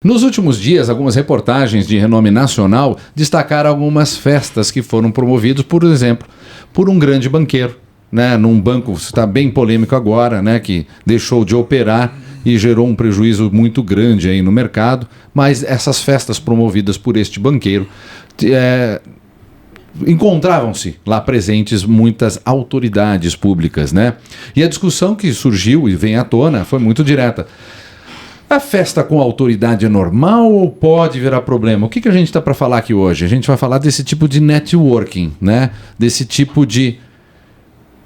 Nos últimos dias, algumas reportagens de renome nacional destacaram algumas festas que foram promovidas, por exemplo, por um grande banqueiro, né, num banco, está bem polêmico agora, né, que deixou de operar e gerou um prejuízo muito grande aí no mercado, mas essas festas promovidas por este banqueiro encontravam-se lá presentes muitas autoridades públicas, né? E a discussão que surgiu e vem à tona foi muito direta. A festa com autoridade é normal ou pode virar problema? O que a gente está para falar aqui hoje? A gente vai falar desse tipo de networking, né? Desse tipo de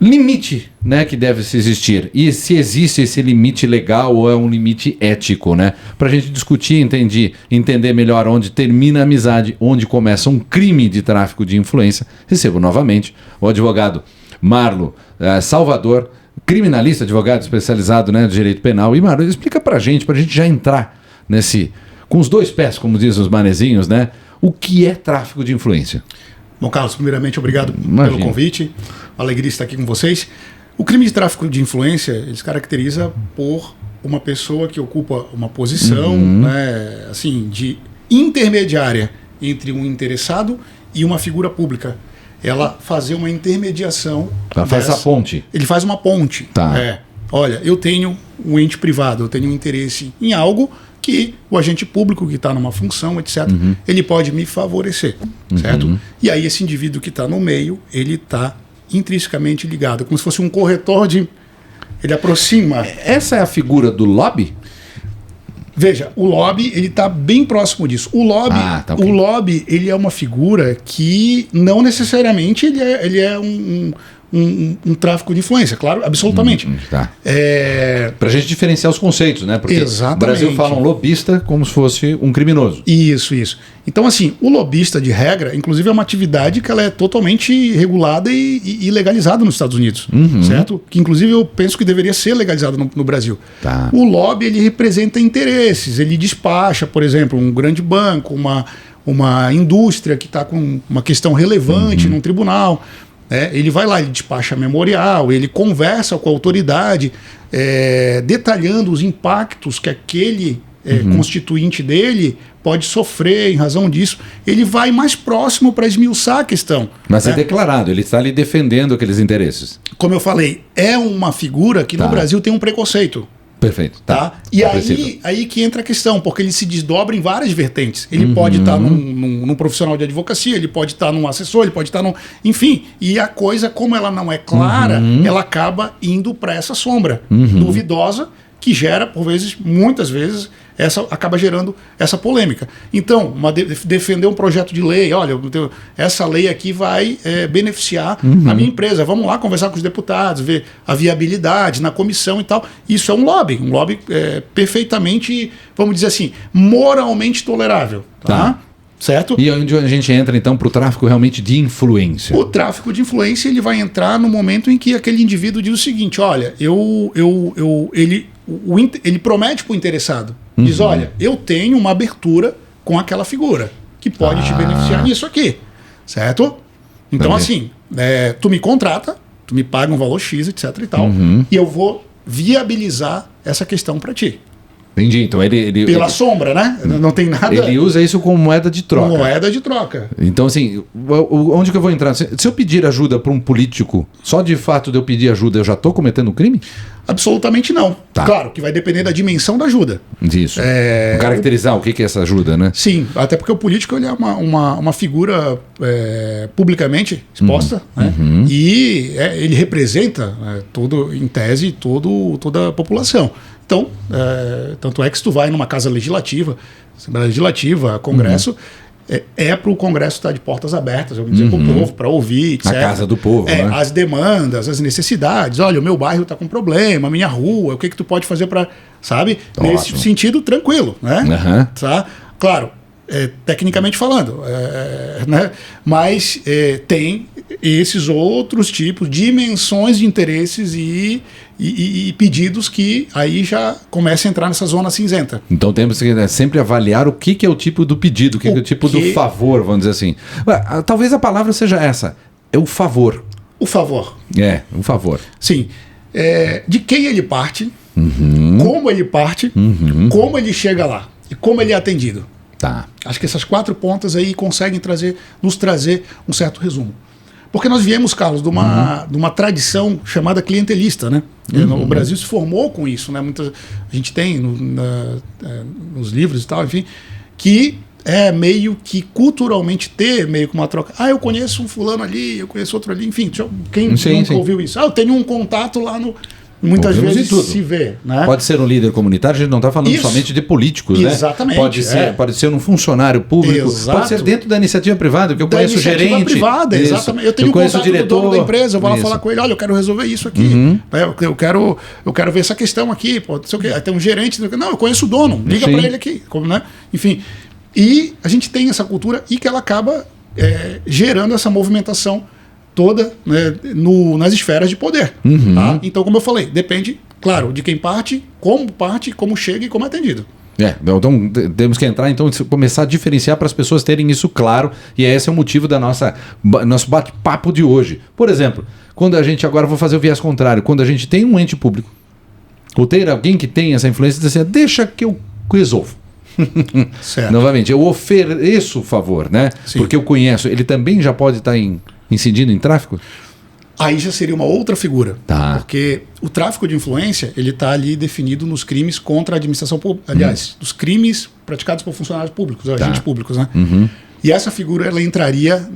limite, né, que deve se existir. E se existe esse limite legal ou é um limite ético, né? Para a gente discutir, entender melhor onde termina a amizade, onde começa um crime de tráfico de influência, recebo novamente o advogado Marlo Salvador, criminalista, advogado especializado, né, de direito penal. E Marlo, explica pra gente já entrar nesse, com os dois pés, como dizem os manezinhos, né, o que é tráfico de influência. Bom, Carlos, primeiramente, obrigado pelo convite. Alegria estar aqui com vocês. O crime de tráfico de influência, ele se caracteriza por uma pessoa que ocupa uma posição, né, assim, de intermediária entre um interessado e uma figura pública. Ela fazer uma intermediação. Ela faz essa ponte. Ele faz uma ponte. Tá. Olha, eu tenho um ente privado, eu tenho um interesse em algo que o agente público que está numa função, etc., ele pode me favorecer, certo? E aí esse indivíduo que está no meio, ele está intrinsecamente ligado, como se fosse um corretor de... Ele aproxima... Essa é a figura do lobby? Veja, o lobby, ele está bem próximo disso. O lobby, ele é uma figura que não necessariamente ele é um tráfico de influência, claro, absolutamente. Pra gente diferenciar os conceitos, né? Porque exatamente. O Brasil fala um lobista como se fosse um criminoso. Isso. Então, assim, o lobista, de regra, inclusive é uma atividade que ela é totalmente regulada e legalizada nos Estados Unidos, certo? Que, inclusive, eu penso que deveria ser legalizado no Brasil. Tá. O lobby, ele representa interesses, ele despacha, por exemplo, um grande banco, uma indústria que está com uma questão relevante num tribunal. Ele vai lá, ele despacha memorial, ele conversa com a autoridade, detalhando os impactos que aquele constituinte dele pode sofrer em razão disso. Ele vai mais próximo para esmiuçar a questão. Mas é declarado, ele está ali defendendo aqueles interesses. Como eu falei, é uma figura que no Brasil tem um preconceito. Perfeito. Tá? E aí que entra a questão, porque ele se desdobra em várias vertentes. Ele pode estar num profissional de advocacia, ele pode estar num assessor, ele pode estar num... Enfim, e a coisa, como ela não é clara, ela acaba indo para essa sombra duvidosa, que gera, por vezes, muitas vezes, acaba gerando essa polêmica. Então, defender um projeto de lei, olha, essa lei aqui vai beneficiar a minha empresa, vamos lá conversar com os deputados, ver a viabilidade na comissão e tal. Isso é um lobby perfeitamente, vamos dizer assim, moralmente tolerável. Tá? Certo? E onde a gente entra, então, para o tráfico realmente de influência? O tráfico de influência, ele vai entrar no momento em que aquele indivíduo diz o seguinte, olha, ele promete para o interessado, diz, olha, eu tenho uma abertura com aquela figura, que pode te beneficiar nisso aqui, certo? Então, assim, tu me contrata, tu me paga um valor X, etc e tal, e eu vou viabilizar essa questão para ti. Entendi, então pela sombra, né? Não tem nada... Ele usa isso como moeda de troca. Moeda de troca. Então, assim, onde que eu vou entrar? Se eu pedir ajuda para um político, só de fato de eu pedir ajuda, eu já estou cometendo um crime? Absolutamente não. Claro que vai depender da dimensão da ajuda. Isso. Caracterizar o que é essa ajuda, né? Sim, até porque o político ele é uma figura publicamente exposta, né? E ele representa, em tese, toda a população. Então, tanto é que se tu vai numa casa legislativa, Assembleia Legislativa, Congresso, para o Congresso estar de portas abertas, eu vou dizer para o povo, para ouvir, etc. A casa do povo, né? As demandas, as necessidades. Olha, o meu bairro está com problema, a minha rua, o que tu pode fazer para, sabe? Nesse sentido, tranquilo, né? Tá? Claro, tecnicamente falando, né? Mas tem esses outros tipos, dimensões de interesses e pedidos que aí já começa a entrar nessa zona cinzenta. Então temos que sempre avaliar o que é o tipo do pedido, o que é o tipo do favor, vamos dizer assim. Talvez a palavra seja essa, é o favor. O favor. Um favor. Sim. De quem ele parte, como ele parte, como ele chega lá. e como ele é atendido. Tá. Acho que essas 4 pontas aí conseguem nos trazer um certo resumo. Porque nós viemos, Carlos, de uma tradição chamada clientelista, né? O Brasil se formou com isso, né? A gente tem nos livros e tal, enfim, que é meio que culturalmente ter meio que uma troca. Eu conheço um fulano ali, eu conheço outro ali, enfim, quem nunca ouviu isso? Eu tenho um contato lá no... Muitas vezes se vê, né? Pode ser um líder comunitário, a gente não está falando somente de políticos, né? Exatamente. Pode ser um funcionário público, pode ser dentro da iniciativa privada, que eu conheço o gerente. Privada, exatamente. Eu tenho um contato do dono da empresa, eu vou lá falar com ele, olha, eu quero resolver isso aqui. Eu quero ver essa questão aqui, não sei o quê. Aí tem um gerente, não, eu conheço o dono, liga para ele aqui. Né? Enfim, e a gente tem essa cultura e que ela acaba gerando essa movimentação toda, né, nas esferas de poder. Tá? Então, como eu falei, depende, claro, de quem parte, como chega e como é atendido. Então temos que entrar, então, começar a diferenciar para as pessoas terem isso claro, e esse é o motivo da nosso bate-papo de hoje. Por exemplo, quando a gente, agora vou fazer o viés contrário, quando a gente tem um ente público, ou ter alguém que tem essa influência, diz assim, deixa que eu resolvo. Certo. Novamente, eu ofereço o favor, né? Sim. Porque eu conheço, ele também já pode estar incidindo em tráfico? Aí já seria uma outra figura. Tá. Porque o tráfico de influência, ele está ali definido nos crimes contra a administração pública. Aliás, dos crimes praticados por funcionários públicos, agentes públicos, né? E essa figura, ela entraria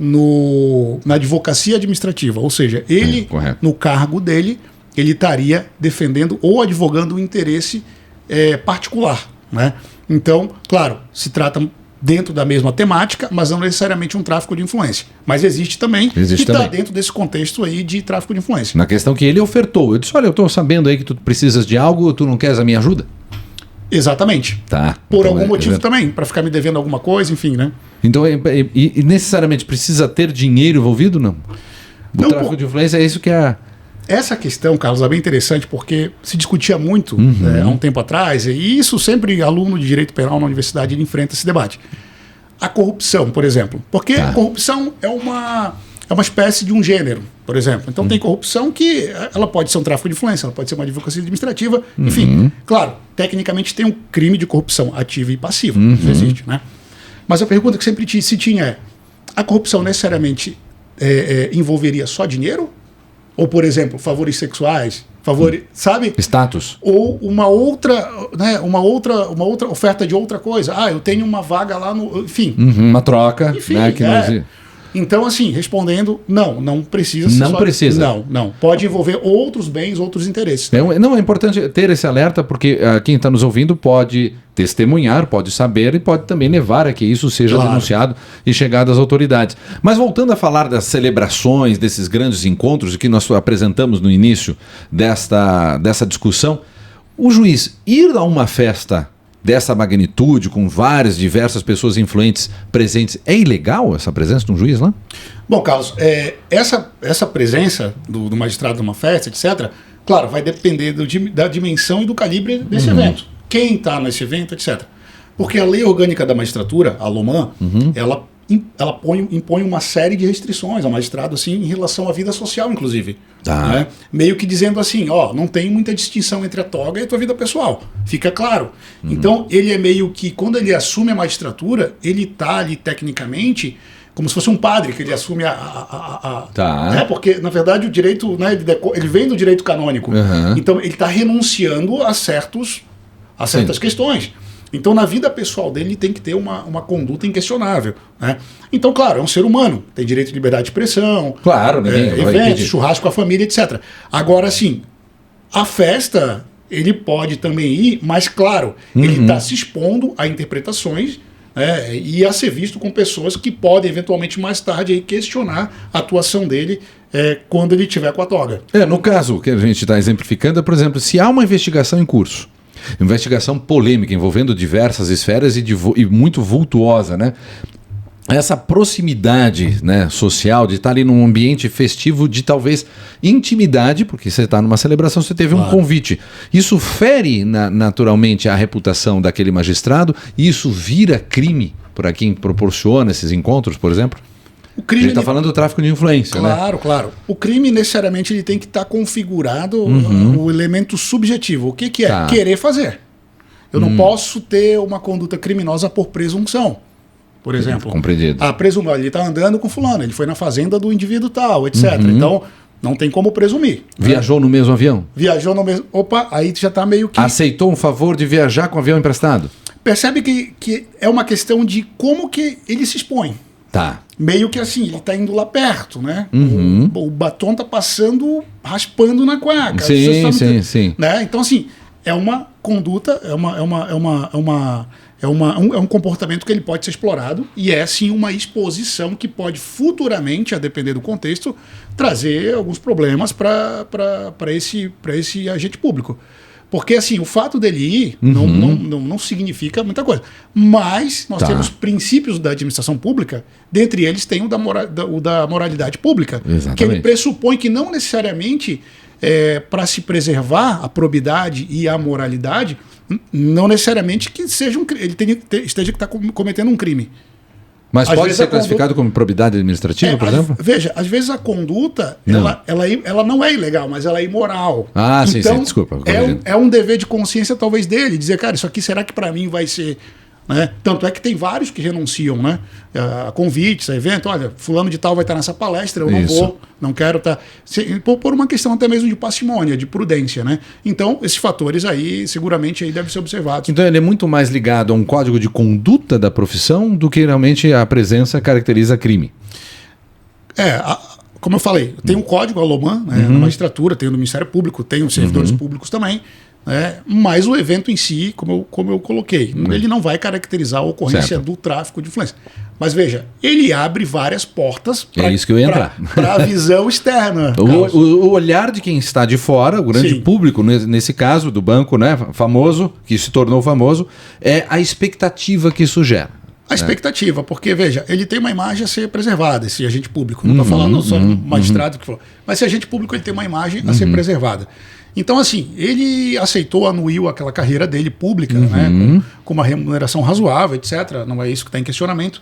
na advocacia administrativa. Ou seja, ele, no cargo dele, ele estaria defendendo ou advogando um interesse particular, né? Então, claro, se trata dentro da mesma temática, mas não necessariamente um tráfico de influência. Mas existe também, e está dentro desse contexto aí de tráfico de influência. Na questão que ele ofertou. Eu disse, olha, eu estou sabendo aí que tu precisas de algo, tu não queres a minha ajuda? Exatamente. Tá. Por então, algum motivo também, para ficar me devendo alguma coisa, enfim, né? Então, e necessariamente precisa ter dinheiro envolvido, não? O tráfico de influência é isso que é... Essa questão, Carlos, é bem interessante porque se discutia muito há um tempo atrás, e isso sempre aluno de direito penal na universidade ele enfrenta esse debate. A corrupção, por exemplo. Porque a corrupção é uma espécie de um gênero, por exemplo. Então tem corrupção que ela pode ser um tráfico de influência, ela pode ser uma advocacia administrativa, enfim. Claro, tecnicamente tem um crime de corrupção ativa e passiva, isso existe, né? Mas a pergunta que sempre se tinha é, a corrupção necessariamente envolveria só dinheiro? Ou, por exemplo, favores sexuais, sabe? Status. Ou uma outra oferta de outra coisa. Eu tenho uma vaga lá no... Enfim. Uma troca. Enfim, né, Então, assim, respondendo, não precisa. Não precisa. Não. Pode envolver outros bens, outros interesses. É importante ter esse alerta, porque quem está nos ouvindo pode testemunhar, pode saber e pode também levar a que isso seja denunciado e chegado às autoridades. Mas voltando a falar das celebrações, desses grandes encontros que nós apresentamos no início dessa discussão, o juiz ir a uma festa dessa magnitude, com diversas pessoas influentes presentes, é ilegal essa presença de um juiz lá? Bom, Carlos, essa presença do magistrado numa festa, etc., claro, vai depender da dimensão e do calibre desse evento. Quem está nesse evento, etc. Porque a lei orgânica da magistratura, a LOMAN, ela impõe uma série de restrições ao magistrado assim, em relação à vida social, inclusive. Né? Meio que dizendo assim, não tem muita distinção entre a toga e a tua vida pessoal. Fica claro. Então, ele é meio que, quando ele assume a magistratura, ele está ali, tecnicamente, como se fosse um padre, que ele assume porque, na verdade, o direito, né, ele vem do direito canônico. Então, ele está renunciando a certas questões. Então, na vida pessoal dele, ele tem que ter uma conduta inquestionável. Né? Então, claro, é um ser humano, tem direito de liberdade de expressão, eventos, churrasco com a família, etc. Agora, sim, a festa, ele pode também ir, mas, claro, ele está se expondo a interpretações e a ser visto com pessoas que podem, eventualmente, mais tarde, aí, questionar a atuação dele quando ele estiver com a toga. No caso que a gente está exemplificando, por exemplo, se há uma investigação em curso, investigação polêmica envolvendo diversas esferas e muito vultuosa, né? Essa proximidade, né, social, de estar ali num ambiente festivo, de talvez intimidade, porque você está numa celebração, você teve um convite. Isso fere naturalmente a reputação daquele magistrado e isso vira crime para quem proporciona esses encontros, por exemplo? A gente está falando do tráfico de influência, né? Claro. O crime, necessariamente, ele tem que estar configurado o elemento subjetivo. O que é? Querer fazer. Eu não posso ter uma conduta criminosa por presunção. Por exemplo, compreendido. Ele está andando com fulano, ele foi na fazenda do indivíduo tal, etc. Então, não tem como presumir. Viajou no mesmo avião? Viajou no mesmo... Opa, aí já está meio que... Aceitou um favor de viajar com avião emprestado? Percebe que é uma questão de como que ele se expõe. Tá. Meio que assim, ele tá indo lá perto, né? O batom tá passando, raspando na cueca. Sim. Né? Então, assim, é uma conduta, é um comportamento que ele pode ser explorado e é, sim, uma exposição que pode futuramente, a depender do contexto, trazer alguns problemas para esse agente público. Porque, assim, o fato dele ir não significa muita coisa. Mas nós temos princípios da administração pública, dentre eles tem o da moralidade pública. Exatamente. Que ele pressupõe que não necessariamente, para se preservar a probidade e a moralidade, não necessariamente que seja ele esteja cometendo um crime. Mas pode ser classificado como improbidade administrativa, por exemplo? Veja, às vezes a conduta, ela não é ilegal, mas ela é imoral. Sim, desculpa. É um dever de consciência, talvez, dele, dizer, cara, isso aqui será que para mim vai ser... Né? Tanto é que tem vários que renunciam, né? A convites, a evento, olha, fulano de tal vai estar nessa palestra, eu não vou, não quero estar... Por uma questão até mesmo de parcimônia, de prudência, né? Então, esses fatores aí, seguramente, aí devem ser observados. Então, ele é muito mais ligado a um código de conduta da profissão do que realmente a presença caracteriza crime. Como eu falei, tem um código, a LOMAN, né, na magistratura, tem no Ministério Público, tem os servidores públicos também, mas o evento em si, como eu coloquei, ele não vai caracterizar a ocorrência do tráfico de influência. Mas veja, ele abre várias portas para a visão externa. O olhar de quem está de fora, o grande público, nesse caso do banco, né, famoso, que se tornou famoso, é a expectativa que isso gera. A expectativa, porque, veja, ele tem uma imagem a ser preservada, esse agente público. Não estou falando só do magistrado que falou. Mas esse agente público ele tem uma imagem a ser preservada. Então, assim, ele aceitou, anuiu aquela carreira dele pública, né, com uma remuneração razoável, etc. Não é isso que está em questionamento.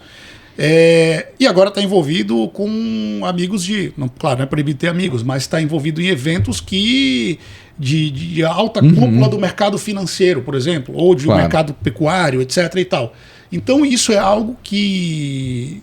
E agora está envolvido com amigos claro, não é proibido ter amigos, mas está envolvido em eventos de alta cúpula do mercado financeiro, por exemplo, ou do mercado pecuário, etc. e tal. Então, isso é algo que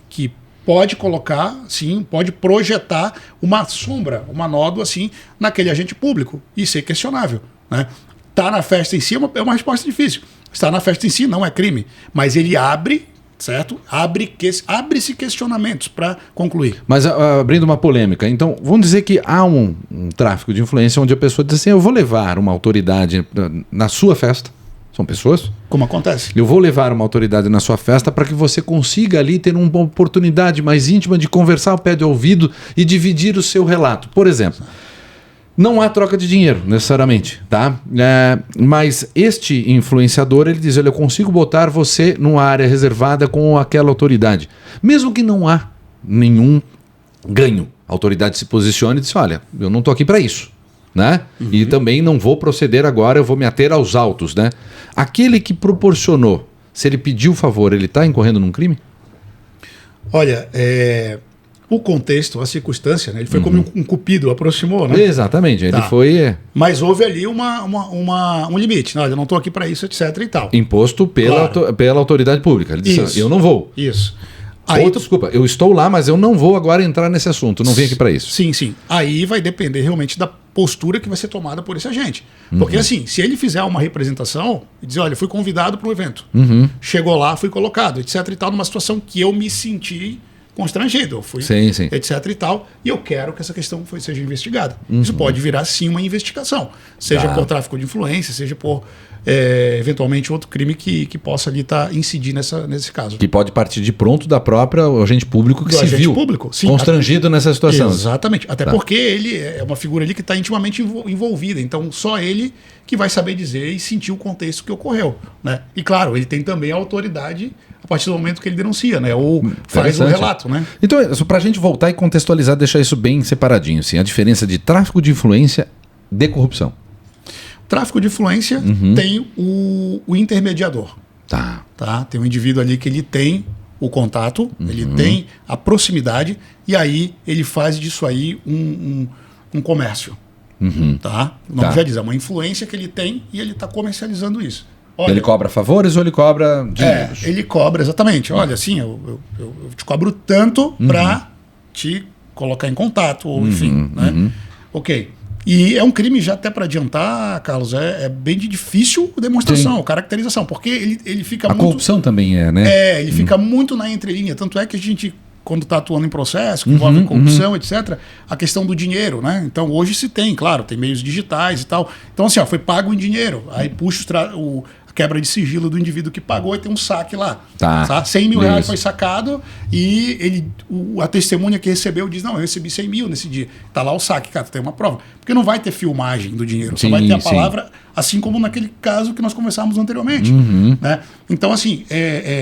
pode colocar, sim, pode projetar uma sombra, uma nódoa, assim, naquele agente público e ser questionável, né? Tá na festa em si é uma resposta difícil. Estar na festa em si não é crime, mas ele abre, certo? Abre-se questionamentos para concluir. Mas abrindo uma polêmica, então, vamos dizer que há um tráfico de influência onde a pessoa diz assim, eu vou levar uma autoridade na sua festa. São pessoas? Como acontece? Eu vou levar uma autoridade na sua festa para que você consiga ali ter uma oportunidade mais íntima de conversar ao pé de ouvido e dividir o seu relato. Por exemplo, não há troca de dinheiro, necessariamente, tá? Mas este influenciador, ele diz, olha, eu consigo botar você numa área reservada com aquela autoridade. Mesmo que não há nenhum ganho. A autoridade se posiciona e diz, olha, eu não estou aqui para isso. Né? E também não vou proceder agora, eu vou me ater aos autos, né? Aquele que proporcionou, se ele pediu o favor, ele está incorrendo num crime? Olha, o contexto, a circunstância, né? Ele foi como um cupido, aproximou, né? Exatamente, ele foi... Mas houve ali um limite, olha, eu não estou aqui para isso, etc. e tal. Imposto pela autoridade pública. Ele disse, eu não vou. Isso. Desculpa, eu estou lá, mas eu não vou agora entrar nesse assunto, não vim aqui para isso. Sim. Aí vai depender realmente da postura que vai ser tomada por esse agente. Porque assim, se ele fizer uma representação e dizer, olha, fui convidado para um evento, chegou lá, fui colocado, etc. e tal, numa situação que eu me senti constrangido, eu fui, etc. e tal, e eu quero que essa questão seja investigada. Isso pode virar sim uma investigação, seja por tráfico de influência, seja por eventualmente outro crime que possa ali incidir nesse caso. Que pode partir de pronto da própria agente público que se viu sim, constrangido nessa situação. Exatamente, até porque ele é uma figura ali que está intimamente envolvida, então só ele que vai saber dizer e sentir o contexto que ocorreu, né? E claro, ele tem também a autoridade a partir do momento que ele denuncia, né? Ou faz o relato, né? Então, para a gente voltar e contextualizar, deixar isso bem separadinho, assim, a diferença de tráfico de influência de corrupção. Tráfico de influência tem o intermediador. Tá? Tem um indivíduo ali que ele tem o contato, ele tem a proximidade, e aí ele faz disso aí um comércio. Tá? O nome já diz, é uma influência que ele tem e ele está comercializando isso. Olha, ele cobra favores ou ele cobra dinheiro? ele cobra, exatamente. Olha, assim, eu te cobro tanto para te colocar em contato, ou enfim, né? Ok. E é um crime, já até para adiantar, Carlos, é bem de difícil demonstração, caracterização, porque ele fica A corrupção também né? ele fica muito na entrelinha. Tanto é que a gente, quando está atuando em processo, que envolve corrupção, etc., a questão do dinheiro, né? Então, hoje se tem, claro, tem meios digitais e tal. Então, assim, foi pago em dinheiro. Aí puxa a quebra de sigilo do indivíduo que pagou e tem um saque lá. Tá. 100 mil reais foi sacado e a testemunha que recebeu diz, não, eu recebi 100 mil nesse dia. Tá lá o saque, cara, tem uma prova. Porque não vai ter filmagem do dinheiro, só vai ter a palavra, assim como naquele caso que nós conversávamos anteriormente. Né? Então, assim,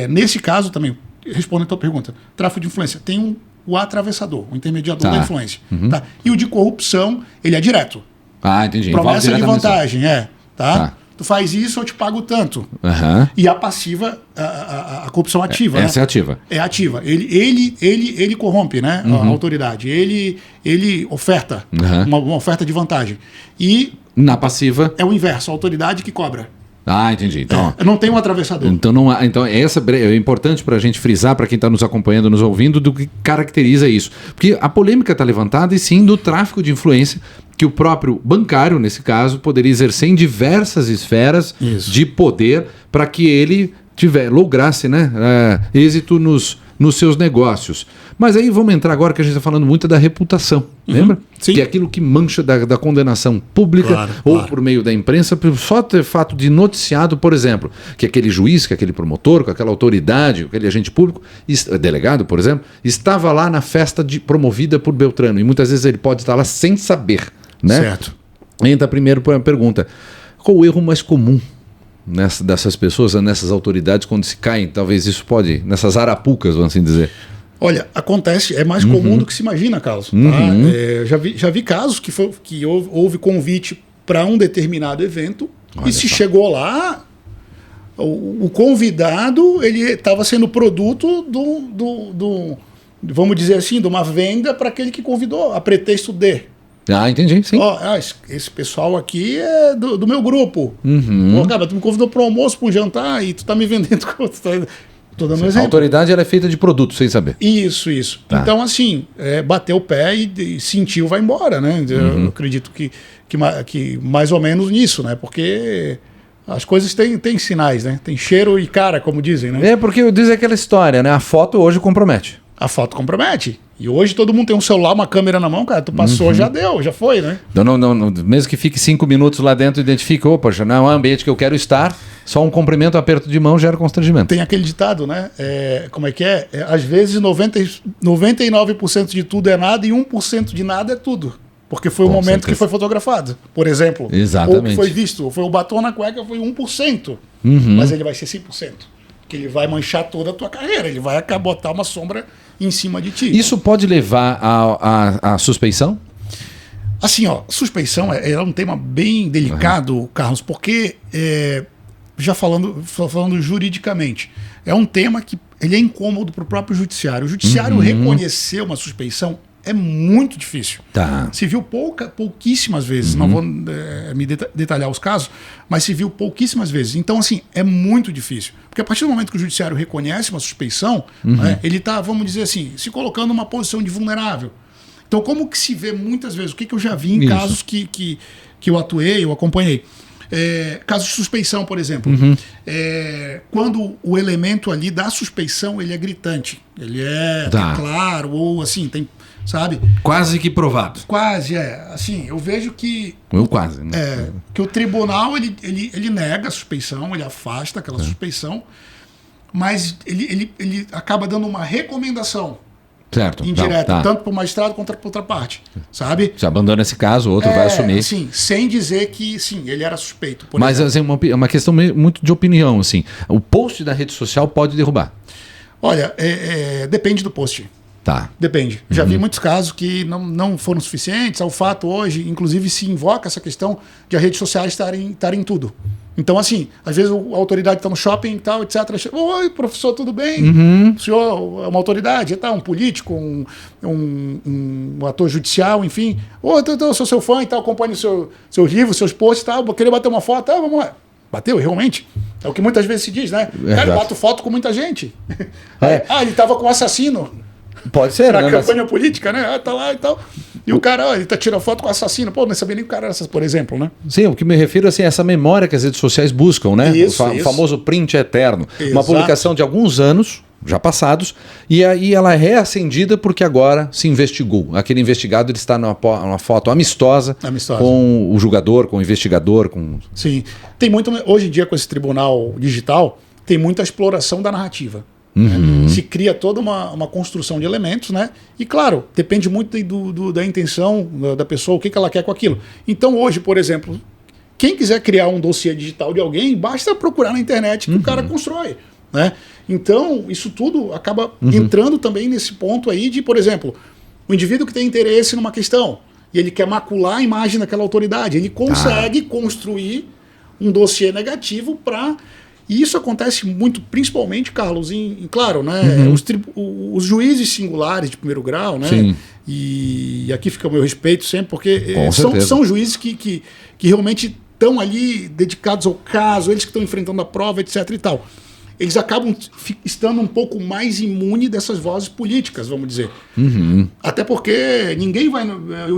nesse caso também, respondendo a tua pergunta, tráfico de influência, tem o atravessador, o intermediador da influência. Tá? E o de corrupção, ele é direto. Ah, entendi. Promessa de vantagem, tá? Tu faz isso, eu te pago tanto. E a passiva, a corrupção ativa. Essa né? é ativa. É ativa. Ele corrompe, né? A autoridade. Ele oferta uma oferta de vantagem. E na passiva é o inverso, a autoridade que cobra. Ah, entendi. Então, não tem um atravessador. Então essa é importante para a gente frisar, para quem está nos acompanhando, nos ouvindo, do que caracteriza isso. Porque a polêmica está levantada, e sim, do tráfico de influência, que o próprio bancário, nesse caso, poderia exercer em diversas esferas de poder para que ele lograsse, né, êxito nos seus negócios. Mas aí vamos entrar agora, que a gente está falando muito da reputação, lembra? Sim. Que é aquilo que mancha da condenação pública, ou por meio da imprensa, só ter fato de noticiado, por exemplo, que aquele juiz, que aquele promotor, com aquela autoridade, aquele agente público, delegado, por exemplo, estava lá na festa promovida por Beltrano, e muitas vezes ele pode estar lá sem saber, né? Certo. Entra primeiro para a pergunta, qual o erro mais comum dessas pessoas, nessas autoridades, quando se caem? Talvez isso nessas arapucas, vamos assim dizer. Olha, acontece, é mais comum do que se imagina, Carlos. Tá? Já vi casos que houve convite para um determinado evento. Olha, e se chegou lá, o convidado ele estava sendo produto vamos dizer assim, de uma venda para aquele que convidou, a pretexto de. Ah, entendi, sim. Esse pessoal aqui é do meu grupo. Cara, tu me convidou para um almoço, para um jantar, e tu tá me vendendo. Tô dando um exemplo. A autoridade ela é feita de produto, sem saber. Isso. Tá. Então, assim, bater o pé e sentiu, vai embora, né? Eu acredito que mais ou menos nisso, né? Porque as coisas têm sinais, né? Tem cheiro e cara, como dizem, né? Porque diz aquela história, né? A foto hoje compromete. A foto compromete. E hoje todo mundo tem um celular, uma câmera na mão, cara. Tu passou, já deu, já foi, né? Não, mesmo que fique 5 minutos lá dentro, identifica, opa, já não é um ambiente que eu quero estar, só um cumprimento, aperto de mão gera constrangimento. Tem aquele ditado, né? Como é que é? Às vezes 99% de tudo é nada e 1% de nada é tudo. Porque foi o momento que foi fotografado, por exemplo. Exatamente. Ou que foi visto, ou foi o batom na cueca, foi 1%. Mas ele vai ser 100%. Que ele vai manchar toda a tua carreira, ele vai botar uma sombra em cima de ti. Isso pode levar à suspeição? Assim, suspeição é um tema bem delicado, Carlos, porque, já falando juridicamente, é um tema que ele é incômodo para o próprio judiciário. O judiciário reconhecer uma suspeição é muito difícil. Tá. Se viu pouquíssimas vezes, não vou me detalhar os casos, mas se viu pouquíssimas vezes. Então, assim, é muito difícil. Porque a partir do momento que o judiciário reconhece uma suspeição, ele está, vamos dizer assim, se colocando numa posição de vulnerável. Então, como que se vê muitas vezes? O que eu já vi em casos que eu atuei, eu acompanhei? Casos de suspeição, por exemplo. Quando o elemento ali da suspeição ele é gritante, ele é claro, ou assim, tem... Sabe? Quase que provado. Quase, assim, eu vejo que... Quase, né? Que o tribunal, ele nega a suspeição, ele afasta aquela suspeição, mas ele acaba dando uma recomendação. Certo. Indireta, tanto para o magistrado quanto para outra parte, sabe? Se abandona esse caso, o outro vai assumir. Assim, sem dizer que, sim, ele era suspeito, por Mas exemplo. Assim, uma questão muito de opinião, assim. O post da rede social pode derrubar? Olha, depende do post. Tá. Depende. Já vi muitos casos que não foram suficientes. O fato hoje, inclusive, se invoca essa questão de as redes sociais estarem em tudo. Então, assim, às vezes a autoridade está no shopping e tal, etc. Oi, professor, tudo bem? O senhor é uma autoridade, um político, um ator judicial, enfim. Eu sou seu fã e tal, acompanho seus livros, seus posts e tal, queria bater uma foto, vamos lá. Bateu, realmente. É o que muitas vezes se diz, né? Cara, eu bato foto com muita gente. Ele tava com um assassino. Pode ser, Pra né? campanha política, né? Tá lá e tal. E o cara, ele tá tirando foto com o assassino. Pô, não sabia nem que o cara era, por exemplo, né? Sim, o que me refiro assim, é essa memória que as redes sociais buscam, né? Isso, O famoso print eterno. Exato. Uma publicação de alguns anos já passados, e aí ela é reacendida porque agora se investigou. Aquele investigado ele está numa foto amistosa com o julgador, com o investigador. Sim. Tem muito. Hoje em dia, com esse tribunal digital, tem muita exploração da narrativa. Né? Se cria toda uma construção de elementos, né? E claro, depende muito da intenção da pessoa, o que ela quer com aquilo. Então, hoje, por exemplo, quem quiser criar um dossiê digital de alguém, basta procurar na internet que o cara constrói. Né? Então, isso tudo acaba entrando também nesse ponto aí de, por exemplo, o indivíduo que tem interesse numa questão e ele quer macular a imagem daquela autoridade, ele consegue construir um dossiê negativo para... E isso acontece muito, principalmente, Carlos, claro, né, os juízes singulares de primeiro grau, né? Sim. E aqui fica o meu respeito sempre, porque são juízes que realmente estão ali dedicados ao caso, eles que estão enfrentando a prova, etc. e tal. Eles acabam estando um pouco mais imune dessas vozes políticas, vamos dizer. Até porque ninguém vai...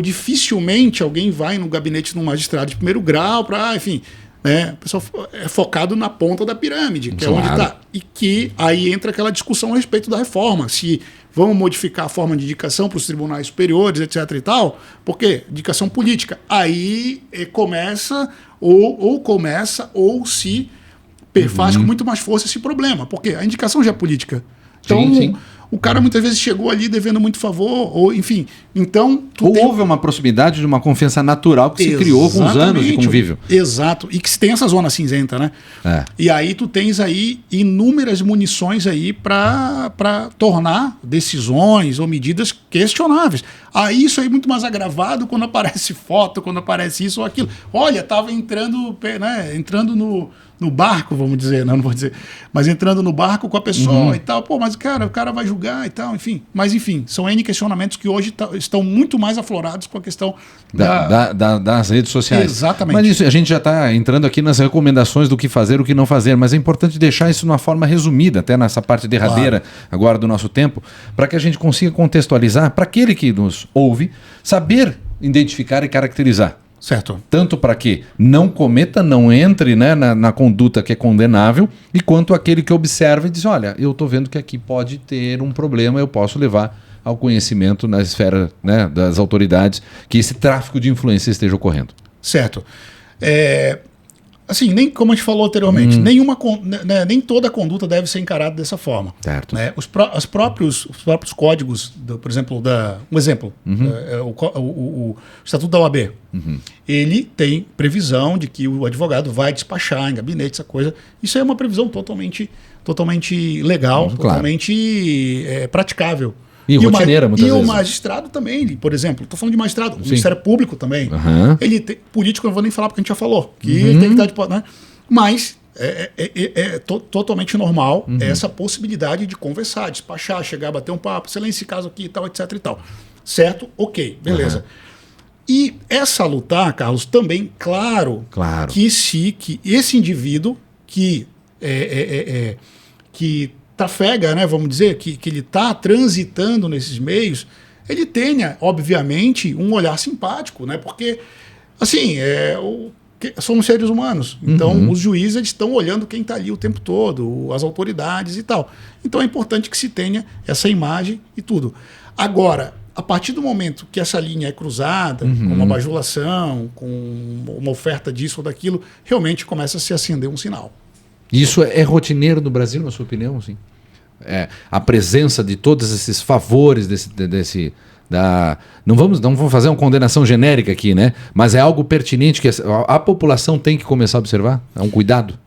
dificilmente alguém vai no gabinete de um magistrado de primeiro grau para, enfim... O pessoal é focado na ponta da pirâmide, que é onde está. E que aí entra aquela discussão a respeito da reforma. Se vamos modificar a forma de indicação para os tribunais superiores, etc. e tal. Por quê? Indicação política. Aí começa ou se faz com muito mais força esse problema. Porque a indicação já é política. Então, sim. O cara muitas vezes chegou ali devendo muito favor, ou enfim. Então, houve uma proximidade de uma confiança natural que se criou com os anos de convívio. Exato. E que se tem essa zona cinzenta, né? E aí tu tens aí inúmeras munições aí para tornar decisões ou medidas questionáveis. Aí isso aí é muito mais agravado quando aparece foto, quando aparece isso ou aquilo. Olha, estava entrando no barco, vamos dizer, não vou dizer, mas entrando no barco com a pessoa e tal, pô, mas o cara vai julgar e tal, enfim. Mas enfim, são N questionamentos que hoje estão muito mais aflorados com a questão das redes sociais. Exatamente. Mas isso, a gente já está entrando aqui nas recomendações do que fazer, o que não fazer, mas é importante deixar isso de uma forma resumida, até nessa parte derradeira agora do nosso tempo, para que a gente consiga contextualizar, para aquele que nos ouve, saber identificar e caracterizar. Certo. Tanto para que não cometa, não entre, né, na conduta que é condenável, e quanto aquele que observa e diz, olha, eu estou vendo que aqui pode ter um problema, eu posso levar ao conhecimento na esfera, né, das autoridades que esse tráfico de influência esteja ocorrendo. Certo. Assim, nem como a gente falou anteriormente, nem toda conduta deve ser encarada dessa forma. Certo. Né? Os próprios códigos, por exemplo, um exemplo, o Estatuto da OAB, ele tem previsão de que o advogado vai despachar em gabinete, essa coisa. Isso é uma previsão totalmente legal, totalmente praticável. E rotineira, muitas vezes. E o magistrado também, por exemplo, estou falando de magistrado, o Ministério Público também. Ele político eu não vou nem falar porque a gente já falou, que ele tem que estar de... Né? Mas é totalmente normal essa possibilidade de conversar, despachar, chegar, bater um papo, sei lá, nesse caso aqui e tal, etc e tal. Certo? Ok, beleza. E essa luta, Carlos, também, claro. Que esse indivíduo que trafega, né, vamos dizer, que ele está transitando nesses meios, ele tenha, obviamente, um olhar simpático, né? Porque, assim, somos seres humanos. Então, os juízes eles estão olhando quem está ali o tempo todo, as autoridades e tal. Então, é importante que se tenha essa imagem e tudo. Agora, a partir do momento que essa linha é cruzada, com uma bajulação, com uma oferta disso ou daquilo, realmente começa a se acender um sinal. Isso é rotineiro no Brasil, na sua opinião? Sim. A presença de todos esses favores não vamos fazer uma condenação genérica aqui, né? Mas é algo pertinente que a população tem que começar a observar? É um cuidado?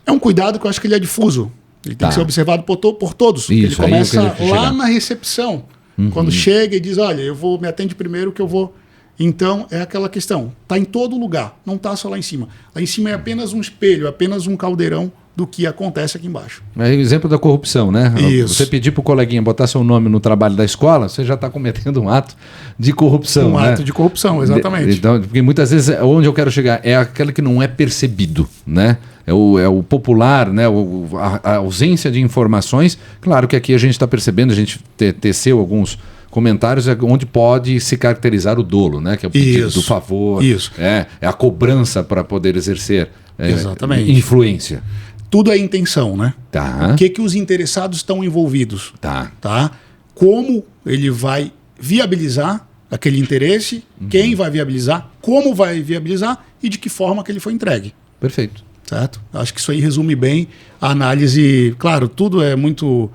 É um cuidado que eu acho que ele é difuso. Ele tem que ser observado por todos. Isso, ele começa lá na recepção. Quando chega e diz, olha, me atende primeiro que eu vou... Então, é aquela questão. Está em todo lugar, não está só lá em cima. Lá em cima é apenas um espelho, é apenas um caldeirão do que acontece aqui embaixo. É o exemplo da corrupção, né? Isso. Você pedir para o coleguinha botar seu nome no trabalho da escola, você já está cometendo um ato de corrupção. Um ato de corrupção, exatamente. Então, porque muitas vezes onde eu quero chegar é aquela que não é percebido, né? é o popular, né? A ausência de informações. Claro que aqui a gente está percebendo, a gente teceu alguns comentários onde pode se caracterizar o dolo, né? Que é o pedido do favor, é a cobrança para poder exercer Exatamente. Influência. Tudo é intenção, né? Tá. O que os interessados estão envolvidos? Tá? Como ele vai viabilizar aquele interesse, quem vai viabilizar, como vai viabilizar e de que forma que ele foi entregue. Perfeito. Certo? Acho que isso aí resume bem a análise. Claro, tudo é muito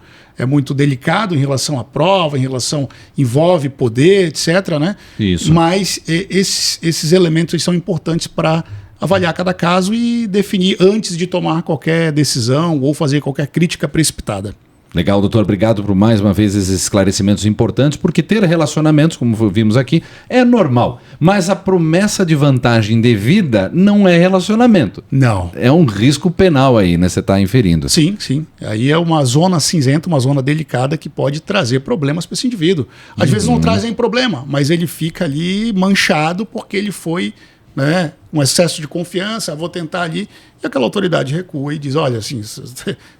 delicado em relação à prova, em relação envolve poder, etc, né? Isso. Mas esses elementos são importantes para avaliar cada caso e definir antes de tomar qualquer decisão ou fazer qualquer crítica precipitada. Legal, doutor. Obrigado por mais uma vez esses esclarecimentos importantes, porque ter relacionamentos, como vimos aqui, é normal. Mas a promessa de vantagem devida não é relacionamento. Não. É um risco penal aí, né? Você está inferindo. Sim, sim. Aí é uma zona cinzenta, uma zona delicada que pode trazer problemas para esse indivíduo. Às vezes não traz nem problema, mas ele fica ali manchado porque ele foi, né, um excesso de confiança, vou tentar ali, e aquela autoridade recua e diz, olha, assim,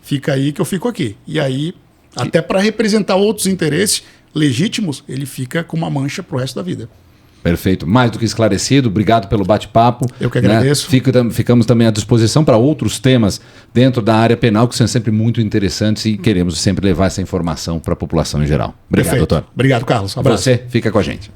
fica aí que eu fico aqui. E aí, até para representar outros interesses legítimos, ele fica com uma mancha pro resto da vida. Perfeito. Mais do que esclarecido. Obrigado pelo bate-papo. Eu que agradeço. Ficamos também à disposição para outros temas dentro da área penal que são sempre muito interessantes e queremos sempre levar essa informação para a população em geral. Obrigado, Perfeito. doutor. Obrigado, Carlos. Um abraço. Você fica com a gente.